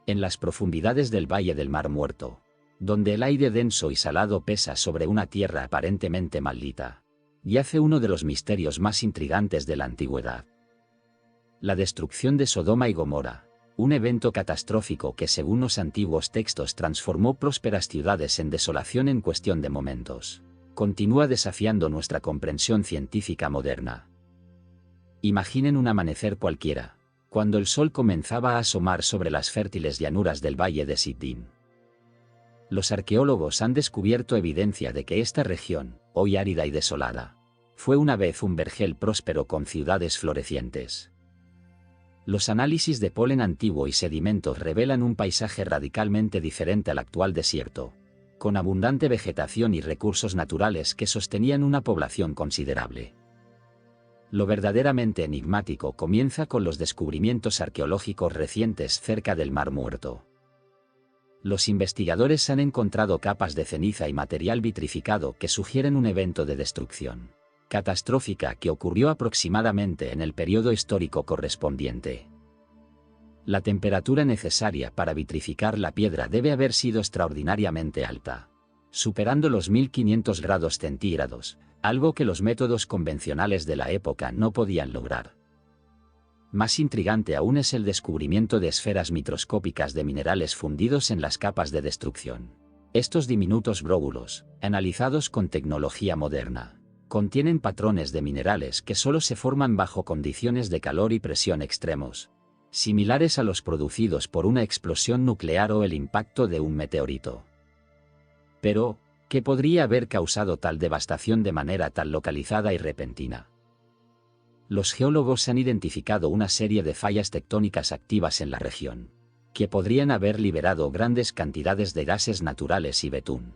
En las profundidades del Valle del Mar Muerto, donde el aire denso y salado pesa sobre una tierra aparentemente maldita, yace uno de los misterios más intrigantes de la antigüedad. La destrucción de Sodoma y Gomorra, un evento catastrófico que según los antiguos textos transformó prósperas ciudades en desolación en cuestión de momentos, continúa desafiando nuestra comprensión científica moderna. Imaginen un amanecer cualquiera, cuando el sol comenzaba a asomar sobre las fértiles llanuras del valle de Sittim. Los arqueólogos han descubierto evidencia de que esta región, hoy árida y desolada, fue una vez un vergel próspero con ciudades florecientes. Los análisis de polen antiguo y sedimentos revelan un paisaje radicalmente diferente al actual desierto, con abundante vegetación y recursos naturales que sostenían una población considerable. Lo verdaderamente enigmático comienza con los descubrimientos arqueológicos recientes cerca del Mar Muerto. Los investigadores han encontrado capas de ceniza y material vitrificado que sugieren un evento de destrucción catastrófica que ocurrió aproximadamente en el periodo histórico correspondiente. La temperatura necesaria para vitrificar la piedra debe haber sido extraordinariamente alta, superando los 1500 grados centígrados, algo que los métodos convencionales de la época no podían lograr. Más intrigante aún es el descubrimiento de esferas microscópicas de minerales fundidos en las capas de destrucción. Estos diminutos glóbulos, analizados con tecnología moderna, contienen patrones de minerales que solo se forman bajo condiciones de calor y presión extremos, similares a los producidos por una explosión nuclear o el impacto de un meteorito. Pero, ¿qué podría haber causado tal devastación de manera tan localizada y repentina? Los geólogos han identificado una serie de fallas tectónicas activas en la región, que podrían haber liberado grandes cantidades de gases naturales y betún.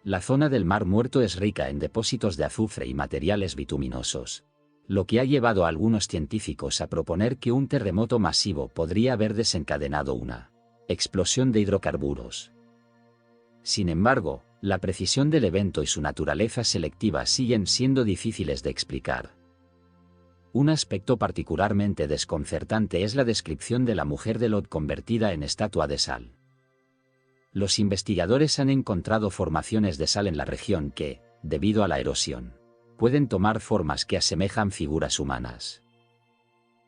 La zona del Mar Muerto es rica en depósitos de azufre y materiales bituminosos, lo que ha llevado a algunos científicos a proponer que un terremoto masivo podría haber desencadenado una explosión de hidrocarburos. Sin embargo, la precisión del evento y su naturaleza selectiva siguen siendo difíciles de explicar. Un aspecto particularmente desconcertante es la descripción de la mujer de Lot convertida en estatua de sal. Los investigadores han encontrado formaciones de sal en la región que, debido a la erosión, pueden tomar formas que asemejan figuras humanas.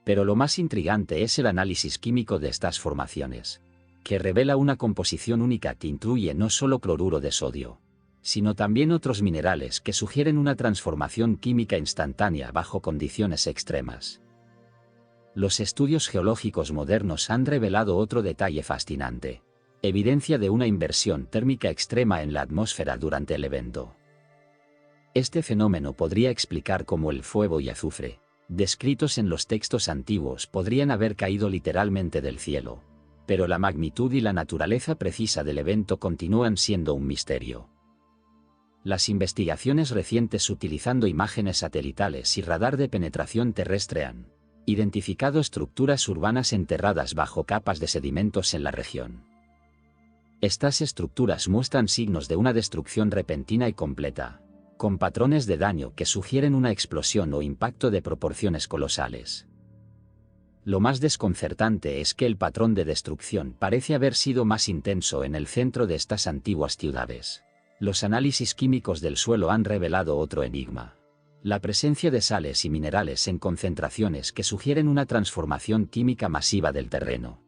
Pero lo más intrigante es el análisis químico de estas formaciones, que revela una composición única que incluye no solo cloruro de sodio, sino también otros minerales que sugieren una transformación química instantánea bajo condiciones extremas. Los estudios geológicos modernos han revelado otro detalle fascinante: evidencia de una inversión térmica extrema en la atmósfera durante el evento. Este fenómeno podría explicar cómo el fuego y azufre, descritos en los textos antiguos, podrían haber caído literalmente del cielo, pero la magnitud y la naturaleza precisa del evento continúan siendo un misterio. Las investigaciones recientes utilizando imágenes satelitales y radar de penetración terrestre han identificado estructuras urbanas enterradas bajo capas de sedimentos en la región. Estas estructuras muestran signos de una destrucción repentina y completa, con patrones de daño que sugieren una explosión o impacto de proporciones colosales. Lo más desconcertante es que el patrón de destrucción parece haber sido más intenso en el centro de estas antiguas ciudades. Los análisis químicos del suelo han revelado otro enigma: la presencia de sales y minerales en concentraciones que sugieren una transformación química masiva del terreno.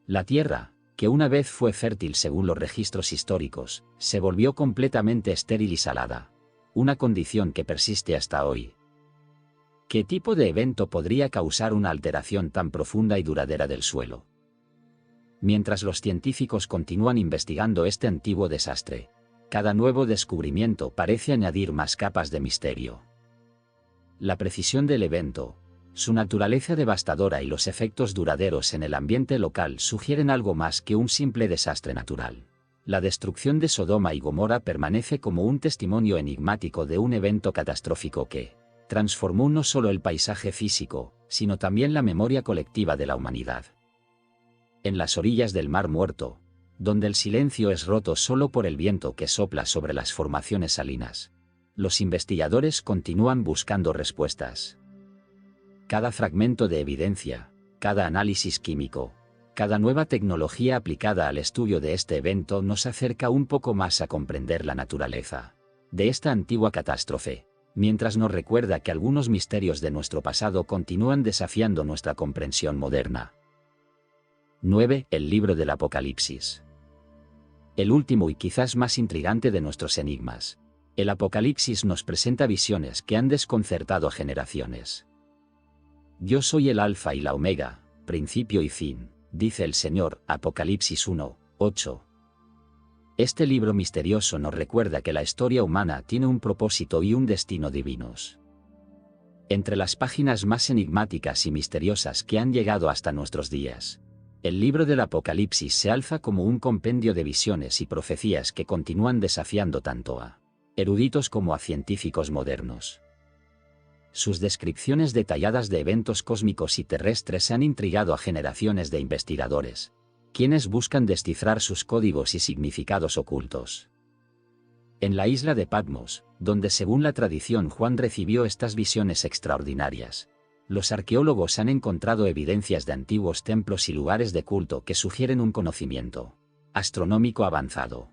La Tierra, que una vez fue fértil según los registros históricos, se volvió completamente estéril y salada, una condición que persiste hasta hoy. ¿Qué tipo de evento podría causar una alteración tan profunda y duradera del suelo? Mientras los científicos continúan investigando este antiguo desastre, cada nuevo descubrimiento parece añadir más capas de misterio. La precisión del evento, su naturaleza devastadora y los efectos duraderos en el ambiente local sugieren algo más que un simple desastre natural. La destrucción de Sodoma y Gomorra permanece como un testimonio enigmático de un evento catastrófico que transformó no solo el paisaje físico, sino también la memoria colectiva de la humanidad. En las orillas del Mar Muerto, donde el silencio es roto solo por el viento que sopla sobre las formaciones salinas, los investigadores continúan buscando respuestas. Cada fragmento de evidencia, cada análisis químico, cada nueva tecnología aplicada al estudio de este evento nos acerca un poco más a comprender la naturaleza de esta antigua catástrofe, mientras nos recuerda que algunos misterios de nuestro pasado continúan desafiando nuestra comprensión moderna. 9. El libro del Apocalipsis. El último y quizás más intrigante de nuestros enigmas. El Apocalipsis nos presenta visiones que han desconcertado a generaciones. Yo soy el Alfa y la Omega, principio y fin, dice el Señor, Apocalipsis 1, 8. Este libro misterioso nos recuerda que la historia humana tiene un propósito y un destino divinos. Entre las páginas más enigmáticas y misteriosas que han llegado hasta nuestros días, el libro del Apocalipsis se alza como un compendio de visiones y profecías que continúan desafiando tanto a eruditos como a científicos modernos. Sus descripciones detalladas de eventos cósmicos y terrestres han intrigado a generaciones de investigadores, quienes buscan descifrar sus códigos y significados ocultos. En la isla de Patmos, donde según la tradición Juan recibió estas visiones extraordinarias, los arqueólogos han encontrado evidencias de antiguos templos y lugares de culto que sugieren un conocimiento astronómico avanzado.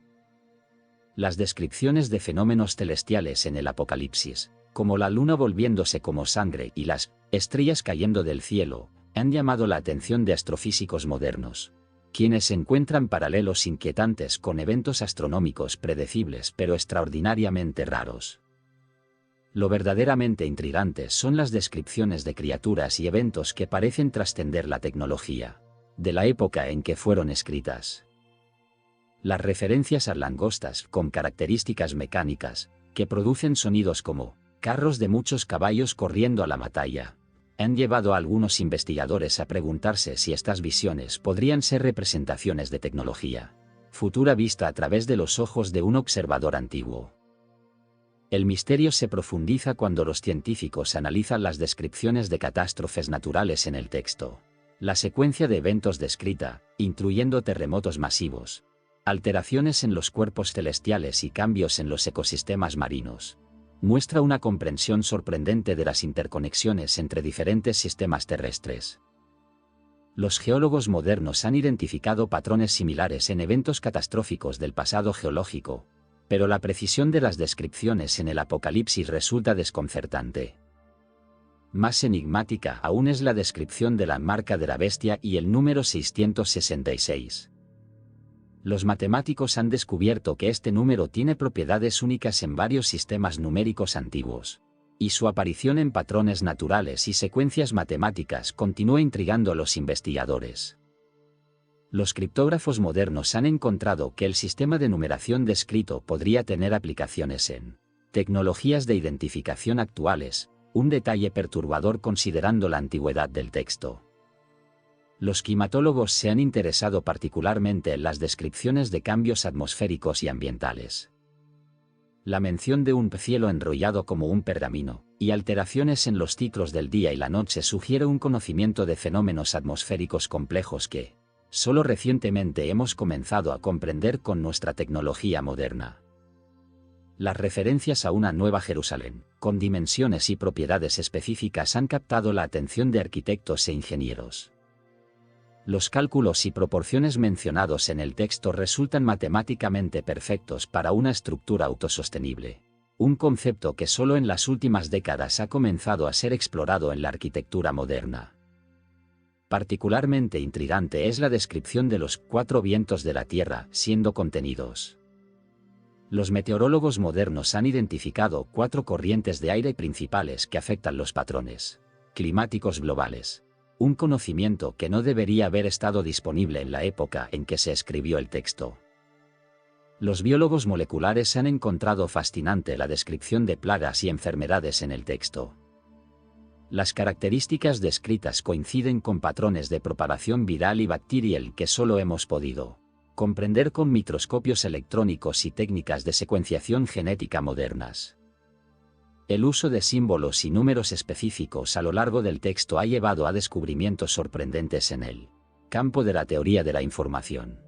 Las descripciones de fenómenos celestiales en el Apocalipsis, como la luna volviéndose como sangre y las estrellas cayendo del cielo, han llamado la atención de astrofísicos modernos, quienes encuentran paralelos inquietantes con eventos astronómicos predecibles pero extraordinariamente raros. Lo verdaderamente intrigantes son las descripciones de criaturas y eventos que parecen trascender la tecnología de la época en que fueron escritas. Las referencias a langostas con características mecánicas, que producen sonidos como Carros de muchos caballos corriendo a la batalla han llevado a algunos investigadores a preguntarse si estas visiones podrían ser representaciones de tecnología futura vista a través de los ojos de un observador antiguo. El misterio se profundiza cuando los científicos analizan las descripciones de catástrofes naturales en el texto. La secuencia de eventos descrita, incluyendo terremotos masivos, alteraciones en los cuerpos celestiales y cambios en los ecosistemas marinos, muestra una comprensión sorprendente de las interconexiones entre diferentes sistemas terrestres. Los geólogos modernos han identificado patrones similares en eventos catastróficos del pasado geológico, pero la precisión de las descripciones en el Apocalipsis resulta desconcertante. Más enigmática aún es la descripción de la marca de la bestia y el número 666. Los matemáticos han descubierto que este número tiene propiedades únicas en varios sistemas numéricos antiguos, y su aparición en patrones naturales y secuencias matemáticas continúa intrigando a los investigadores. Los criptógrafos modernos han encontrado que el sistema de numeración descrito podría tener aplicaciones en tecnologías de identificación actuales, un detalle perturbador considerando la antigüedad del texto. Los climatólogos se han interesado particularmente en las descripciones de cambios atmosféricos y ambientales. La mención de un cielo enrollado como un pergamino, y alteraciones en los ciclos del día y la noche sugiere un conocimiento de fenómenos atmosféricos complejos que, solo recientemente hemos comenzado a comprender con nuestra tecnología moderna. Las referencias a una Nueva Jerusalén, con dimensiones y propiedades específicas han captado la atención de arquitectos e ingenieros. Los cálculos y proporciones mencionados en el texto resultan matemáticamente perfectos para una estructura autosostenible, un concepto que solo en las últimas décadas ha comenzado a ser explorado en la arquitectura moderna. Particularmente intrigante es la descripción de los 4 vientos de la Tierra siendo contenidos. Los meteorólogos modernos han identificado 4 corrientes de aire principales que afectan los patrones climáticos globales, un conocimiento que no debería haber estado disponible en la época en que se escribió el texto. Los biólogos moleculares han encontrado fascinante la descripción de plagas y enfermedades en el texto. Las características descritas coinciden con patrones de propagación viral y bacterial que solo hemos podido comprender con microscopios electrónicos y técnicas de secuenciación genética modernas. El uso de símbolos y números específicos a lo largo del texto ha llevado a descubrimientos sorprendentes en el campo de la teoría de la información.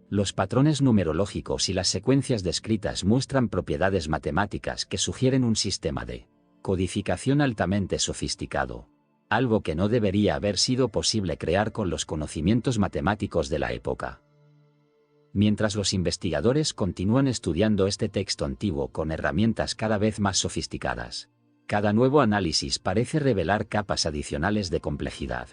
Los patrones numerológicos y las secuencias descritas muestran propiedades matemáticas que sugieren un sistema de codificación altamente sofisticado, algo que no debería haber sido posible crear con los conocimientos matemáticos de la época. Mientras los investigadores continúan estudiando este texto antiguo con herramientas cada vez más sofisticadas, cada nuevo análisis parece revelar capas adicionales de complejidad.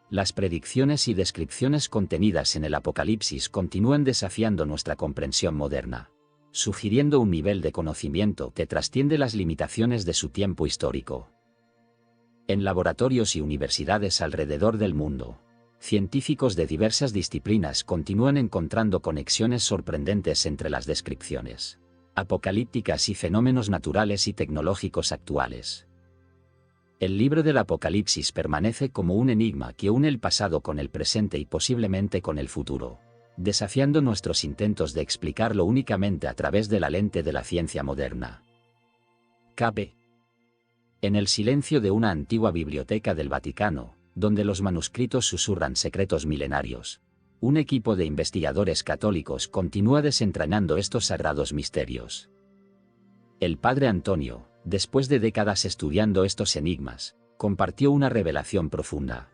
Las predicciones y descripciones contenidas en el Apocalipsis continúan desafiando nuestra comprensión moderna, sugiriendo un nivel de conocimiento que trasciende las limitaciones de su tiempo histórico. En laboratorios y universidades alrededor del mundo, científicos de diversas disciplinas continúan encontrando conexiones sorprendentes entre las descripciones apocalípticas y fenómenos naturales y tecnológicos actuales. El libro del Apocalipsis permanece como un enigma que une el pasado con el presente y posiblemente con el futuro, desafiando nuestros intentos de explicarlo únicamente a través de la lente de la ciencia moderna. Cabe. En el silencio de una antigua biblioteca del Vaticano, donde los manuscritos susurran secretos milenarios, un equipo de investigadores católicos continúa desentrañando estos sagrados misterios. El padre Antonio, después de décadas estudiando estos enigmas, compartió una revelación profunda.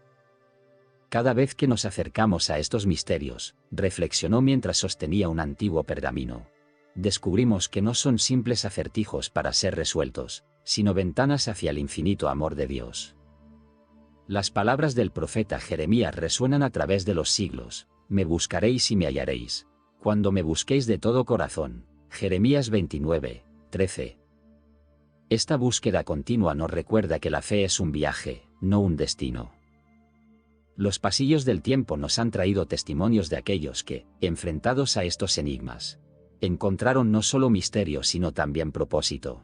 Cada vez que nos acercamos a estos misterios, reflexionó mientras sostenía un antiguo pergamino, descubrimos que no son simples acertijos para ser resueltos, sino ventanas hacia el infinito amor de Dios. Las palabras del profeta Jeremías resuenan a través de los siglos: me buscaréis y me hallaréis, cuando me busquéis de todo corazón. Jeremías 29, 13. Esta búsqueda continua nos recuerda que la fe es un viaje, no un destino. Los pasillos del tiempo nos han traído testimonios de aquellos que, enfrentados a estos enigmas, encontraron no solo misterio sino también propósito.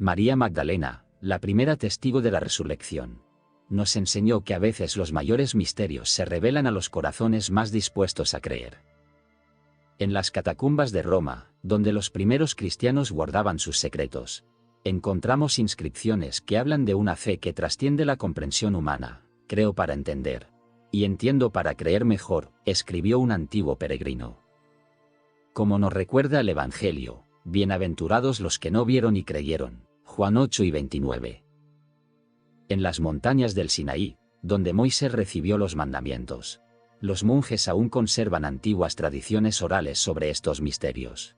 María Magdalena, la primera testigo de la resurrección, nos enseñó que a veces los mayores misterios se revelan a los corazones más dispuestos a creer. En las catacumbas de Roma, donde los primeros cristianos guardaban sus secretos, encontramos inscripciones que hablan de una fe que trasciende la comprensión humana. Creo para entender, y entiendo para creer mejor, escribió un antiguo peregrino. Como nos recuerda el Evangelio, bienaventurados los que no vieron y creyeron, Juan 8 y 29. En las montañas del Sinaí, donde Moisés recibió los mandamientos, los monjes aún conservan antiguas tradiciones orales sobre estos misterios.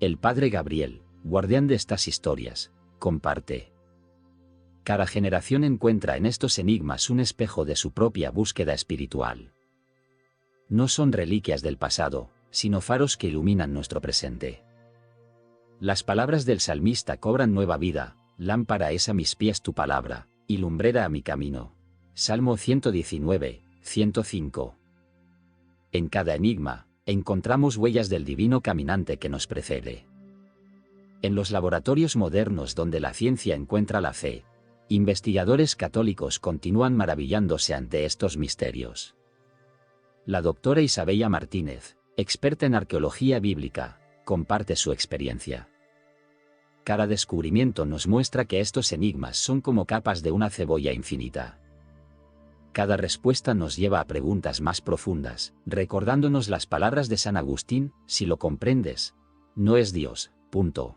El padre Gabriel, guardián de estas historias, comparte: cada generación encuentra en estos enigmas un espejo de su propia búsqueda espiritual. No son reliquias del pasado, sino faros que iluminan nuestro presente. Las palabras del salmista cobran nueva vida: lámpara es a mis pies tu palabra, y lumbrera a mi camino. Salmo 119, 105. En cada enigma, encontramos huellas del divino caminante que nos precede. En los laboratorios modernos donde la ciencia encuentra la fe, investigadores católicos continúan maravillándose ante estos misterios. La doctora Isabella Martínez, experta en arqueología bíblica, comparte su experiencia. Cada descubrimiento nos muestra que estos enigmas son como capas de una cebolla infinita. Cada respuesta nos lleva a preguntas más profundas, recordándonos las palabras de San Agustín: si lo comprendes, no es Dios. Punto.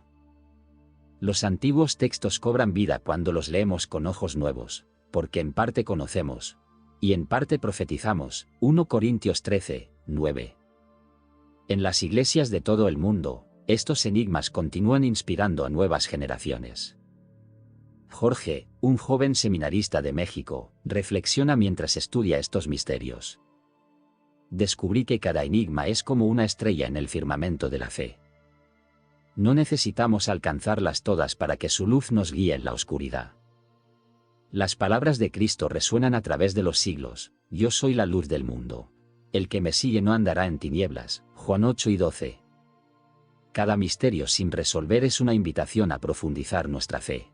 Los antiguos textos cobran vida cuando los leemos con ojos nuevos, porque en parte conocemos, y en parte profetizamos. 1 Corintios 13, 9. En las iglesias de todo el mundo, estos enigmas continúan inspirando a nuevas generaciones. Jorge, un joven seminarista de México, reflexiona mientras estudia estos misterios. Descubrí que cada enigma es como una estrella en el firmamento de la fe. No necesitamos alcanzarlas todas para que su luz nos guíe en la oscuridad. Las palabras de Cristo resuenan a través de los siglos: yo soy la luz del mundo. El que me sigue no andará en tinieblas. Juan 8 y 12. Cada misterio sin resolver es una invitación a profundizar nuestra fe.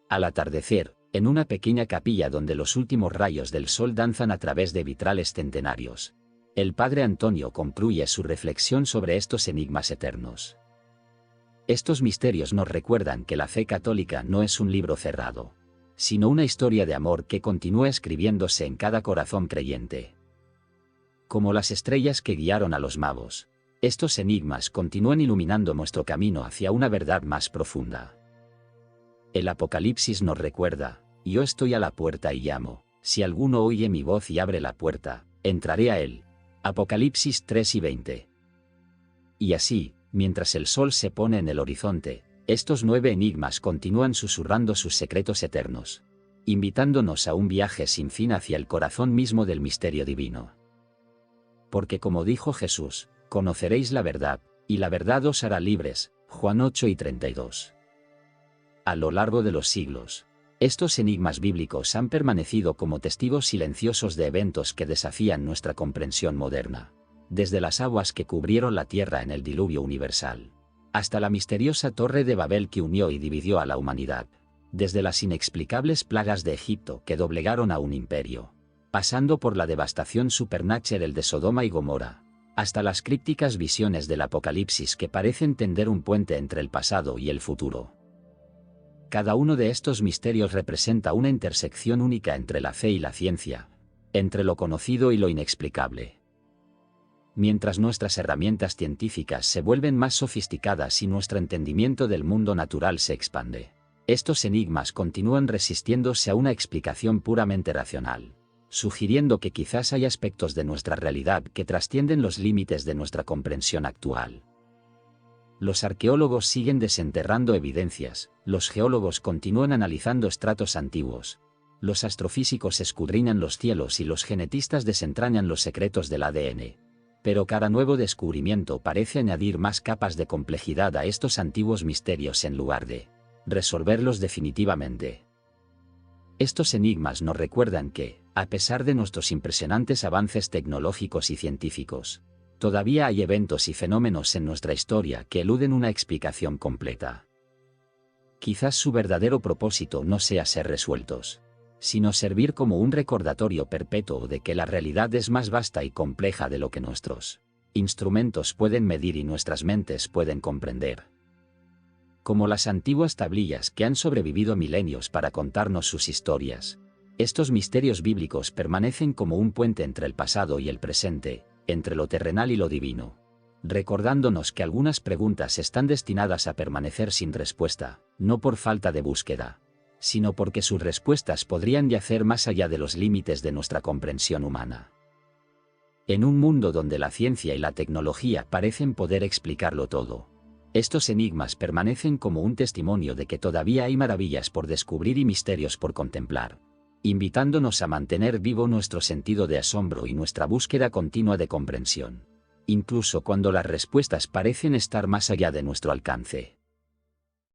Al atardecer, en una pequeña capilla donde los últimos rayos del sol danzan a través de vitrales centenarios, el padre Antonio concluye su reflexión sobre estos enigmas eternos. Estos misterios nos recuerdan que la fe católica no es un libro cerrado, sino una historia de amor que continúa escribiéndose en cada corazón creyente. Como las estrellas que guiaron a los magos, estos enigmas continúan iluminando nuestro camino hacia una verdad más profunda. El Apocalipsis nos recuerda: yo estoy a la puerta y llamo, si alguno oye mi voz y abre la puerta, entraré a él. Apocalipsis 3 y 20. Y así, mientras el sol se pone en el horizonte, estos 9 enigmas continúan susurrando sus secretos eternos, invitándonos a un viaje sin fin hacia el corazón mismo del misterio divino. Porque como dijo Jesús, conoceréis la verdad, y la verdad os hará libres. Juan 8 y 32. A lo largo de los siglos, estos enigmas bíblicos han permanecido como testigos silenciosos de eventos que desafían nuestra comprensión moderna. Desde las aguas que cubrieron la tierra en el diluvio universal, hasta la misteriosa torre de Babel que unió y dividió a la humanidad, desde las inexplicables plagas de Egipto que doblegaron a un imperio, pasando por la devastación supernatural de Sodoma y Gomorra, hasta las crípticas visiones del Apocalipsis que parecen tender un puente entre el pasado y el futuro. Cada uno de estos misterios representa una intersección única entre la fe y la ciencia, entre lo conocido y lo inexplicable. Mientras nuestras herramientas científicas se vuelven más sofisticadas y nuestro entendimiento del mundo natural se expande, estos enigmas continúan resistiéndose a una explicación puramente racional, sugiriendo que quizás hay aspectos de nuestra realidad que trascienden los límites de nuestra comprensión actual. Los arqueólogos siguen desenterrando evidencias, los geólogos continúan analizando estratos antiguos, los astrofísicos escudriñan los cielos y los genetistas desentrañan los secretos del ADN. Pero cada nuevo descubrimiento parece añadir más capas de complejidad a estos antiguos misterios en lugar de resolverlos definitivamente. Estos enigmas nos recuerdan que, a pesar de nuestros impresionantes avances tecnológicos y científicos, todavía hay eventos y fenómenos en nuestra historia que eluden una explicación completa. Quizás su verdadero propósito no sea ser resueltos, sino servir como un recordatorio perpetuo de que la realidad es más vasta y compleja de lo que nuestros instrumentos pueden medir y nuestras mentes pueden comprender. Como las antiguas tablillas que han sobrevivido milenios para contarnos sus historias, estos misterios bíblicos permanecen como un puente entre el pasado y el presente, entre lo terrenal y lo divino, recordándonos que algunas preguntas están destinadas a permanecer sin respuesta, no por falta de búsqueda, sino porque sus respuestas podrían yacer más allá de los límites de nuestra comprensión humana. En un mundo donde la ciencia y la tecnología parecen poder explicarlo todo, estos enigmas permanecen como un testimonio de que todavía hay maravillas por descubrir y misterios por contemplar, invitándonos a mantener vivo nuestro sentido de asombro y nuestra búsqueda continua de comprensión, incluso cuando las respuestas parecen estar más allá de nuestro alcance.